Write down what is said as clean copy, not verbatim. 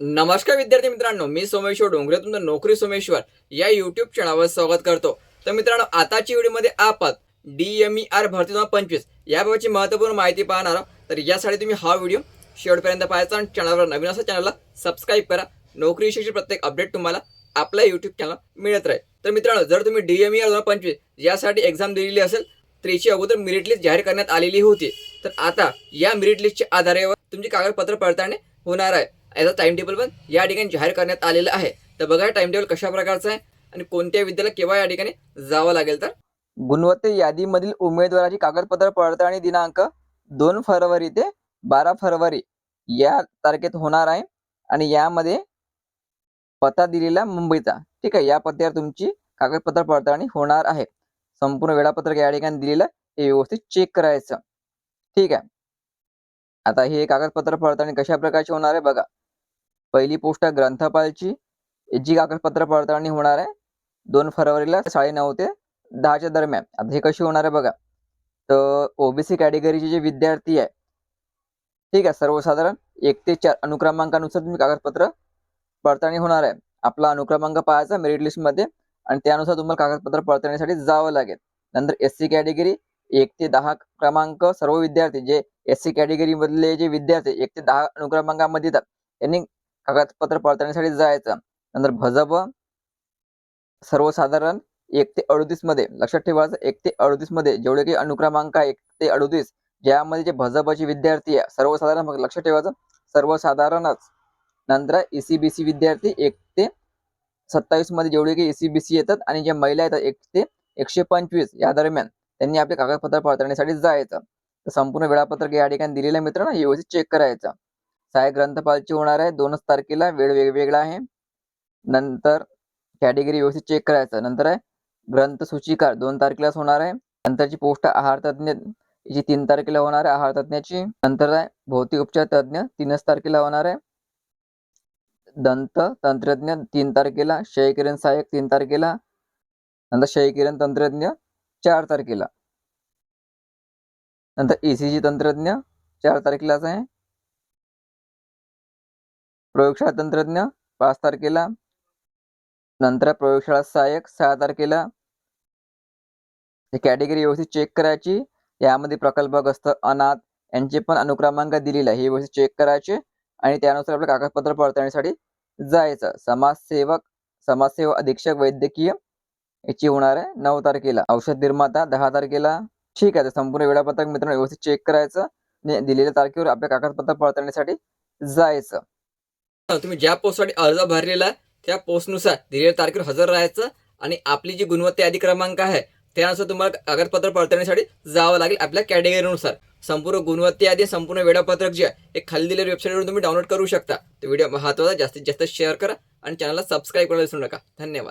नमस्कार विद्यार्थी मित्रांनो, मी सोमेश्वर डोंगरे तुमचं नोकरी सोमेश्वर या यूट्यूब चॅनलवर स्वागत करतो। तर मित्रांनो, आताची व्हिडिओमध्ये आपण DMER भरती 2025 याबाबतची महत्त्वपूर्ण माहिती पाहणार आहोत। तर यासाठी तुम्ही हा व्हिडिओ शेवटपर्यंत पाहायचा आणि चॅनलवर नवीन असेल चॅनलला सबस्क्राईब करा। नोकरी विषयी प्रत्येक अपडेट तुम्हाला आपल्या यूट्यूब चॅनल मिळत राहील। तर मित्रांनो, जर तुम्ही DMER 2025 यासाठी एक्झाम दिलेली असेल तर याची अगोदर मेरिट लिस्ट जाहीर करण्यात आलेली होती। तर आता या मेरिट लिस्टच्या आधारावर तुमची कागदपत्र पडताळणी होणार आहे। याचा टाइम टेबल पण या ठिकाणी जाहीर करण्यात आलेला आहे। तर बघा टाइम टेबल कशा प्रकारचा आहे आणि कोणत्या विद्यालयाला केव्हा या ठिकाणी जावं लागेल। तर गुणवत्ता यादीमधील उमेदवाराची कागदपत्र पडताळणी दिनांक 2 फरवरी ते 12 फरवरी या तारखेत होणार आहे आणि यामध्ये पत्ता दिलेला मुंबईचा, ठीक आहे। या पत्त्यावर तुमची कागदपत्र पडताळणी होणार आहे। संपूर्ण वेळापत्रक या ठिकाणी दिलेलं हे व्यवस्थित चेक करायचं, ठीक आहे। आता हे कागदपत्र पडताळणी कशा प्रकारची होणार आहे बघा। पहिली पोस्ट ग्रंथपालची, जी कागदपत्र पडताळणी होणार आहे 2 फरवरीला 9:30 ते 10च्या दरम्यान। आता हे कशी होणार आहे बघा। तर ओबीसी कॅटेगरीचे जे विद्यार्थी आहे, ठीक आहे, सर्वसाधारण 1 ते 4 अनुक्रमांकानुसार तुम्ही कागदपत्र पडताळणी होणार आहे। आपला अनुक्रमांक पाहायचा मेरिट लिस्ट मध्ये आणि त्यानुसार तुम्हाला कागदपत्र पडताळणीसाठी जावं लागेल। नंतर एससी कॅटेगरी 1 ते 10 क्रमांक सर्व विद्यार्थी जे एससी कॅटेगरी मधले जे विद्यार्थी 1 ते 10 अनुक्रमांकामध्ये येतात त्यांनी कागदपत्र पडताळणीसाठी जायचं। नंतर भजप सर्वसाधारण 1 ते 38 मध्ये, लक्षात ठेवायचं 1 ते 38 मध्ये जेवढे काही अनुक्रमांक 1 ते 38 ज्यामध्ये जे भजपचे विद्यार्थी आहे सर्वसाधारण, मग लक्षात ठेवायचं सर्वसाधारणच। नंतर ECBC विद्यार्थी 1 ते 27 मध्ये जेवढे काही ECBC येतात आणि ज्या महिला येतात 1 ते 125 या दरम्यान त्यांनी आपले कागदपत्र पडताळणीसाठी जायचं। तर संपूर्ण वेळापत्रक या ठिकाणी दिलेलं मित्रांनो, हे व्यवस्थित चेक करायचं। सहाय्यक ग्रंथपालची होणार आहे 2च तारखेला, वेळ वेगवेगळा आहे। नंतर कॅटेगरी व्यवस्थित चेक करायचं। नंतर आहे ग्रंथ सूचिकार 2 तारखेलाच होणार आहे। नंतरची पोस्ट आहार तज्ञ जी 3 तारखेला होणार आहे आहार तज्ञाची। नंतर आहे भौतिक उपचार तज्ञ 3च तारखेला होणार आहे। दंत तंत्रज्ञ 3 तारखेला, क्षयकिरण सहाय्यक 3 तारखेला, नंतर क्षयकिरण तंत्रज्ञ 4 तारखेला, नंतर ECG तंत्रज्ञ 4 तारखेलाच आहे। प्रयोगशाळा तंत्रज्ञ 5 तारखेला, नंतर प्रयोगशाळा सहाय्यक 6 तारखेला। कॅटेगरी व्यवस्थित चेक करायची। यामध्ये प्रकल्पग्रस्त, अनाथ यांचे पण अनुक्रमांक दिलेले आहे, हे व्यवस्थित चेक करायचे आणि त्यानुसार आपल्या कागदपत्र पडताळणीसाठी जायचं। समाजसेवा अधीक्षक वैद्यकीय याची होणार आहे 9 तारखेला। औषध निर्माता 10 तारखेला, ठीक आहे। तर संपूर्ण वेळापत्रक मित्रांनो व्यवस्थित चेक करायचं आणि दिलेल्या तारखेवर आपल्या कागदपत्र पडताळणीसाठी जायचं। तुम्ही ज्या पोस्टसाठी अर्ज भरलेला आहे त्या पोस्टनुसार दिलेल्या तारखेवर हजर राहायचं आणि आपली जी गुणवत्ता यादी क्रमांक आहे त्यानुसार तुम्हाला कागदपत्र पडताळणीसाठी जावं लागेल आपल्या कॅटेगरीनुसार। संपूर्ण गुणवत्ता यादी संपूर्ण वेळापत्रक जे आहे हे खाली दिलेल्या वेबसाईटवरून तुम्ही डाउनलोड करू शकता। तो व्हिडिओ महत्त्वाचा, जास्तीत जास्त शेअर करा आणि चॅनलला सबस्क्राईब करायला विसरू नका। धन्यवाद।